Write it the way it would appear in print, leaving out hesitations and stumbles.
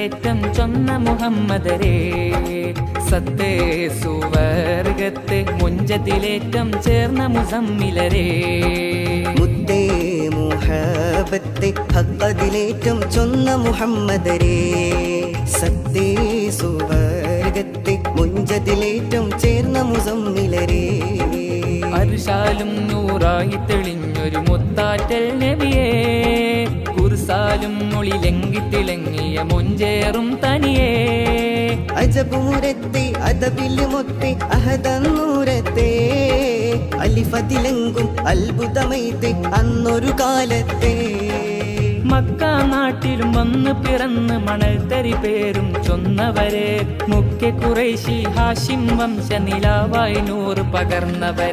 മുഞ്ചതിലേറ്റം ചൊന്ന മുഹമ്മദരേ സത്തേ സുവർഗത്തെ മുഞ്ചതിലേറ്റം ചേർന്ന മുസമ്മിലരേ മുത്തേ മുഹബത്തെ ഹക്കതിലേറ്റം ചൊന്ന മുഹമ്മദരേ സത്തേ സുവർഗത്തെ മുഞ്ചതിലേറ്റം ചേർന്ന മുസമ്മിലരേ അർശാലും നൂറായി തെളിഞ്ഞൊരു മുത്താറ്റൽ നബിയേ കുർസാലും മൊളിലെങ്കി തിളങ്ങിയ മുഞ്ചേറും തനിയേ അജബൂരത്തെ അതബില് മൊത്തെ അഹദന്നൂരത്തെ അലിഫതിലെങ്കും അത്ഭുതമൈത്തെ അന്നൊരു കാലത്തെ മക്ക നാട്ടിലും വന്ന് പിറന്ന് മണൽത്തരി പേരും ചൊന്നവരെ മുഖ്യ ഖുറൈശി ഹാഷിം വംശ നിലാവായി നൂറ് പകർന്നവരെ